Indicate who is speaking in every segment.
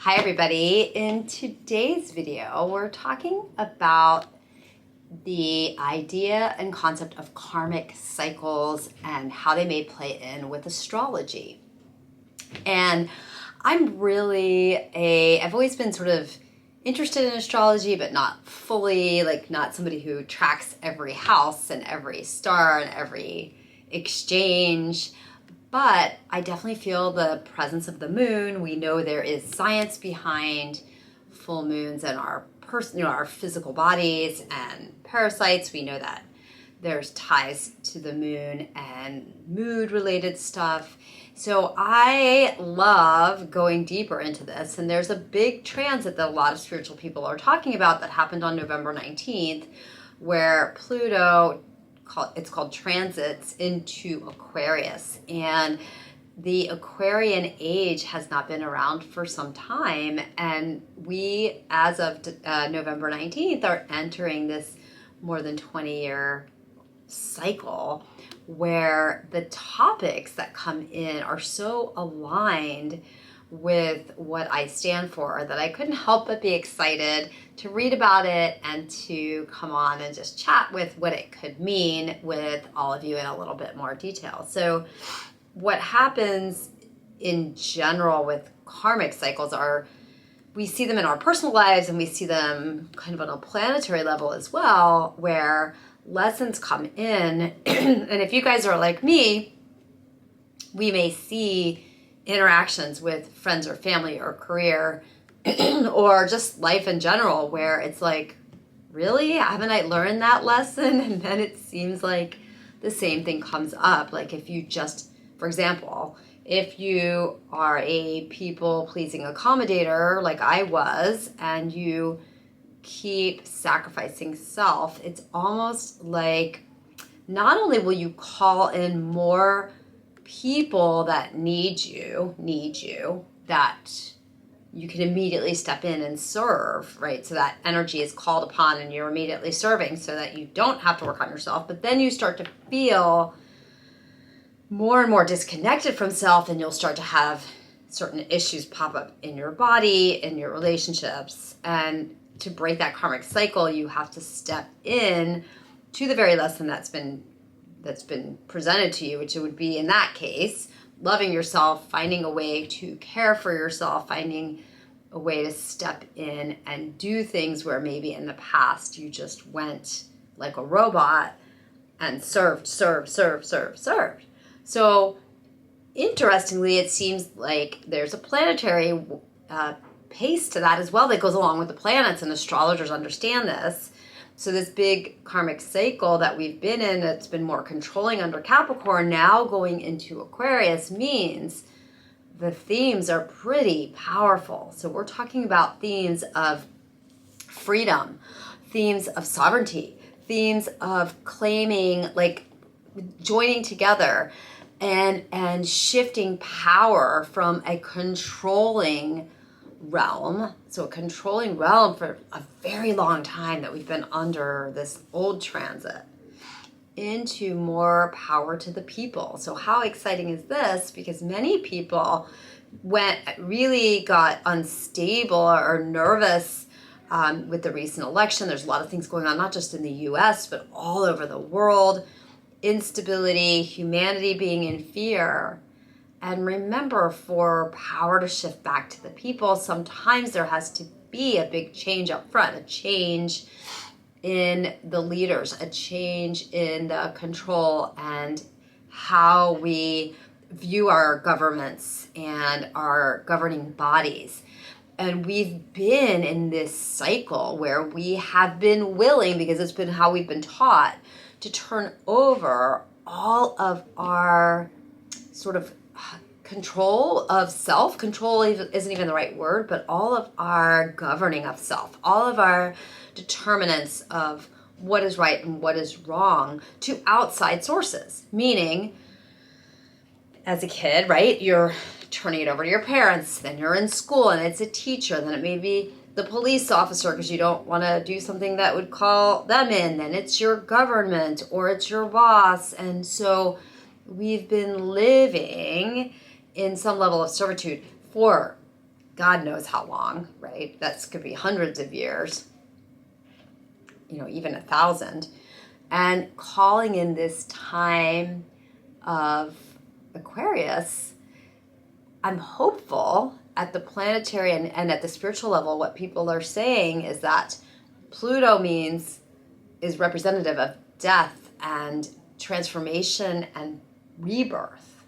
Speaker 1: Hi everybody. In today's video, we're talking about the idea and concept of karmic cycles and how they may play in with astrology. And I've always been sort of interested in astrology, but not fully, not somebody who tracks every house and every star and every exchange. But I definitely feel the presence of the moon. We know there is science behind full moons and our physical bodies and parasites. We know that there's ties to the moon and mood related stuff. So I love going deeper into this. And there's a big transit that a lot of spiritual people are talking about that happened on November 19th, where Pluto, it's called transits into Aquarius. And the Aquarian age has not been around for some time. And we, as of November 19th, are entering this more than 20-year cycle where the topics that come in are so aligned with what I stand for that I couldn't help but be excited to read about it and to come on and just chat with what it could mean with all of you in a little bit more detail. So what happens in general with karmic cycles are we see them in our personal lives and we see them kind of on a planetary level as well, where lessons come in. And if you guys are like me, we may see interactions with friends or family or career or just life in general where it's like, really? Haven't I learned that lesson? And then it seems like the same thing comes up. Like if you just, for example, if you are a people-pleasing accommodator like I was and you keep sacrificing self, it's almost like not only will you call in more people that need you, that you can immediately step in and serve, right? So that energy is called upon and you're immediately serving so that you don't have to work on yourself. But then you start to feel more and more disconnected from self, and you'll start to have certain issues pop up in your body, in your relationships. And to break that karmic cycle, you have to step in to the very lesson that's been presented to you, which it would be in that case, loving yourself, finding a way to care for yourself, finding a way to step in and do things where maybe in the past you just went like a robot and served. So interestingly, it seems like there's a planetary pace to that as well that goes along with the planets, and astrologers understand this. So this big karmic cycle that we've been in that's been more controlling under Capricorn now going into Aquarius means the themes are pretty powerful. So we're talking about themes of freedom, themes of sovereignty, themes of claiming, like joining together and shifting power from a controlling realm. So a controlling realm for a very long time that we've been under this old transit into more power to the people. So how exciting is this? Because many people really got unstable or nervous with the recent election. There's a lot of things going on, not just in the US, but all over the world. Instability, humanity being in fear. And remember, for power to shift back to the people, sometimes there has to be a big change up front, a change in the leaders, a change in the control and how we view our governments and our governing bodies. And we've been in this cycle where we have been willing, because it's been how we've been taught, to turn over all of our sort of control of self. Control isn't even the right word, but all of our governing of self, all of our determinants of what is right and what is wrong to outside sources. Meaning, as a kid, right, you're turning it over to your parents, then you're in school and it's a teacher, then it may be the police officer because you don't want to do something that would call them in, then it's your government or it's your boss. And so we've been living in some level of servitude for God knows how long, right? That's could be hundreds of years, even 1,000. And calling in this time of Aquarius, I'm hopeful at the planetary and at the spiritual level, what people are saying is that Pluto is representative of death and transformation and rebirth.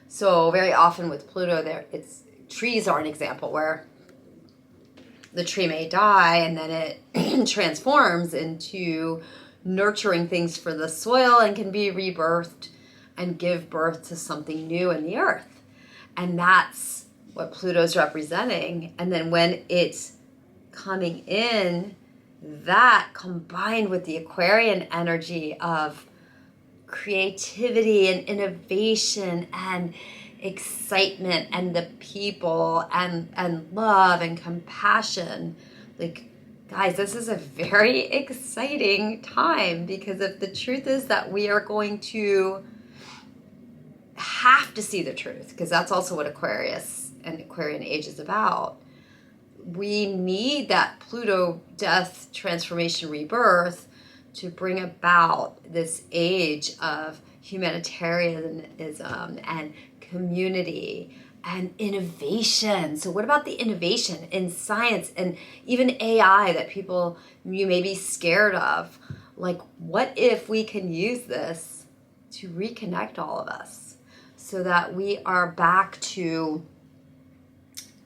Speaker 1: So very often with Pluto, trees are an example where the tree may die and then it transforms into nurturing things for the soil and can be rebirthed and give birth to something new in the earth. And that's what Pluto's representing. And then when it's coming in, that combined with the Aquarian energy of creativity and innovation and excitement and the people and love and compassion, like, guys, this is a very exciting time, because if the truth is that we are going to have to see the truth, because that's also what Aquarius and Aquarian age is about. We need that Pluto death, transformation, rebirth to bring about this age of humanitarianism and community and innovation. So what about the innovation in science and even AI that you may be scared of? Like, what if we can use this to reconnect all of us so that we are back to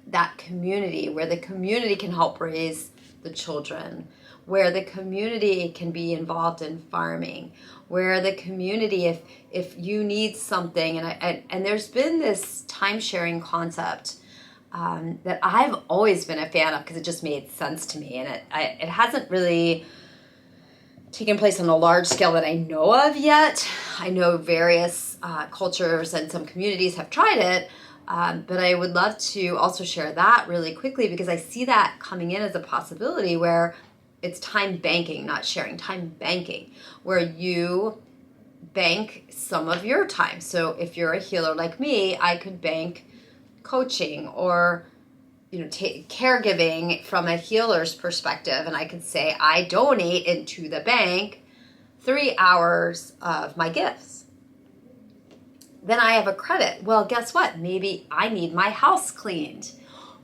Speaker 1: that community where the community can help raise the children, where the community can be involved in farming, where the community, if you need something, and there's been this time-sharing concept that I've always been a fan of because it just made sense to me, and it hasn't really taken place on a large scale that I know of yet. I know various cultures and some communities have tried it, but I would love to also share that really quickly, because I see that coming in as a possibility where it's time banking, not sharing, time banking, where you bank some of your time. So if you're a healer like me, I could bank coaching or caregiving from a healer's perspective, and I could say I donate into the bank 3 hours of my gifts. Then I have a credit. Well, guess what? Maybe I need my house cleaned,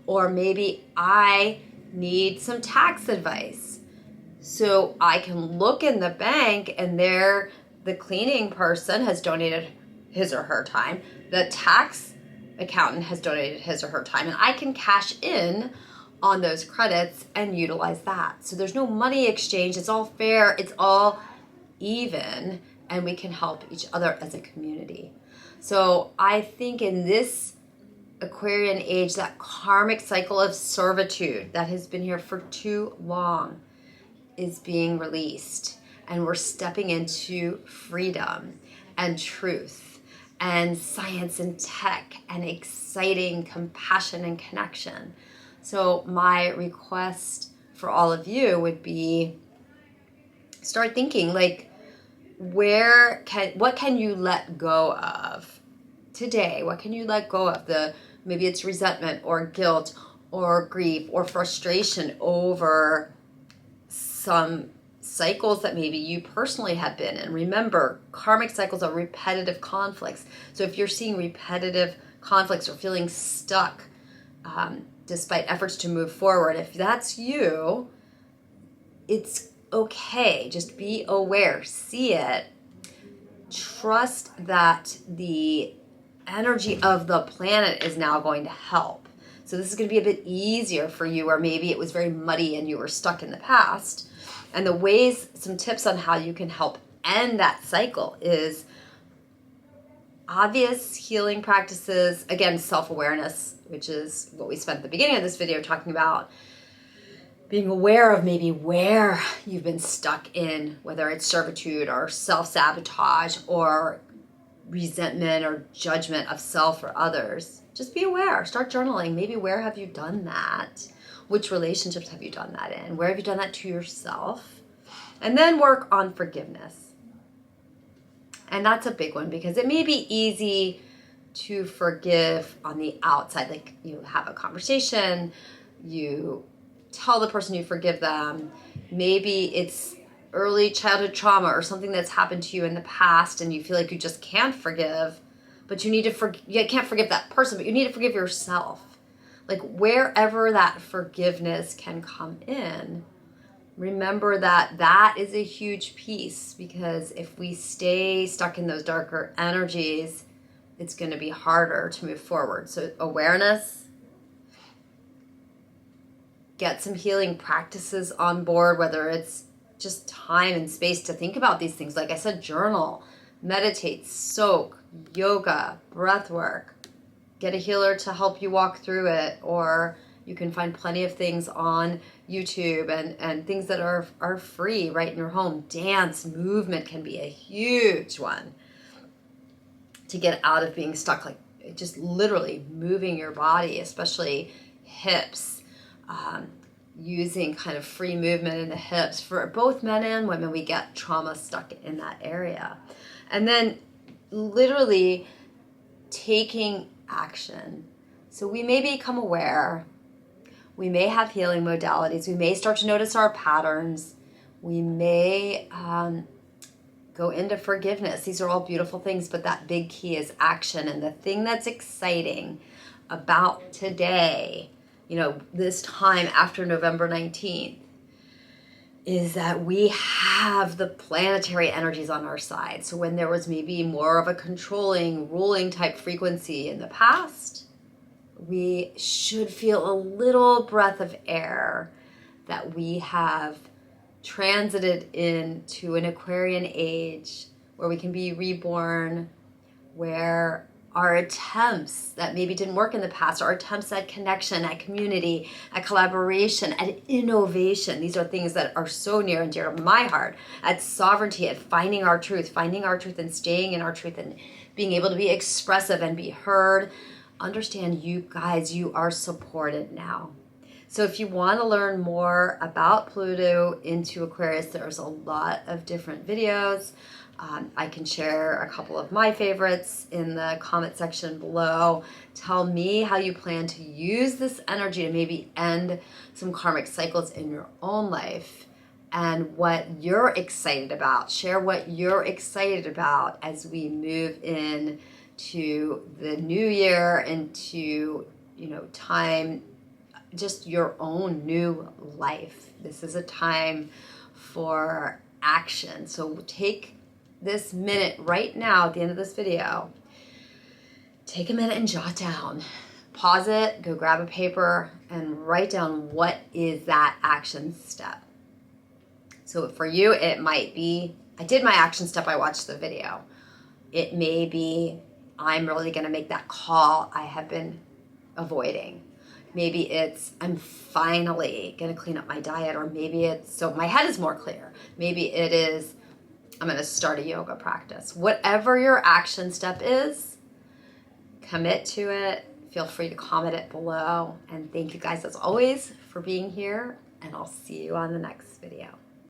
Speaker 1: or maybe I need some tax advice. So I can look in the bank, and the cleaning person has donated his or her time. The tax accountant has donated his or her time, and I can cash in on those credits and utilize that. So there's no money exchange. It's all fair. It's all even, and we can help each other as a community. So I think in this Aquarian age, that karmic cycle of servitude that has been here for too long is being released, and we're stepping into freedom and truth and science and tech and exciting compassion and connection. So my request for all of you would be, start thinking, like, what can you let go of today? What can you let go of? Maybe it's resentment or guilt or grief or frustration over some cycles that maybe you personally have been in. Remember, karmic cycles are repetitive conflicts. So if you're seeing repetitive conflicts or feeling stuck despite efforts to move forward, if that's you, it's okay. Just be aware, see it, trust that the energy of the planet is now going to help. So this is going to be a bit easier for you, or maybe it was very muddy and you were stuck in the past. And some tips on how you can help end that cycle is obvious healing practices. Again, self-awareness, which is what we spent the beginning of this video talking about. Being aware of maybe where you've been stuck in, whether it's servitude or self-sabotage or resentment or judgment of self or others. Just be aware. Start journaling. Maybe where have you done that? Which relationships have you done that in? Where have you done that to yourself? And then work on forgiveness. And that's a big one, because it may be easy to forgive on the outside. Like you have a conversation, you tell the person you forgive them. Maybe it's early childhood trauma or something that's happened to you in the past and you feel like you just can't forgive, but you need to you can't forgive that person, but you need to forgive yourself. Like wherever that forgiveness can come in, remember that that is a huge piece, because if we stay stuck in those darker energies, it's going to be harder to move forward. So awareness, get some healing practices on board, whether it's just time and space to think about these things. Like I said, journal, meditate, soak, yoga, breath work, get a healer to help you walk through it, or you can find plenty of things on YouTube and things that are free right in your home. Dance, movement can be a huge one to get out of being stuck, like just literally moving your body, especially hips, using kind of free movement in the hips. For both men and women, we get trauma stuck in that area. And then literally taking action. So we may become aware, we may have healing modalities, we may start to notice our patterns, we may go into forgiveness. These are all beautiful things, but that big key is action. And the thing that's exciting about today, this time after November 19th, is that we have the planetary energies on our side. So when there was maybe more of a controlling, ruling type frequency in the past, we should feel a little breath of air that we have transited into an Aquarian age where we can be reborn, where our attempts that maybe didn't work in the past, our attempts at connection, at community, at collaboration, at innovation, these are things that are so near and dear to my heart, at sovereignty, at finding our truth and staying in our truth and being able to be expressive and be heard. Understand, you guys, you are supported now. So if you want to learn more about Pluto into Aquarius, there's a lot of different videos. I can share a couple of my favorites in the comment section below. Tell me how you plan to use this energy to maybe end some karmic cycles in your own life and what you're excited about. Share what you're excited about as we move in to the new year, into, time, just your own new life. This is a time for action. So take this minute right now at the end of this video. Take a minute and jot down. Pause it, go grab a paper, and write down what is that action step. So for you, it might be, I did my action step, I watched the video. It may be, I'm really going to make that call I have been avoiding. Maybe it's, I'm finally going to clean up my diet, or maybe it's, so my head is more clear. Maybe it is, I'm going to start a yoga practice. Whatever your action step is, commit to it. Feel free to comment it below. And thank you guys as always for being here, and I'll see you on the next video.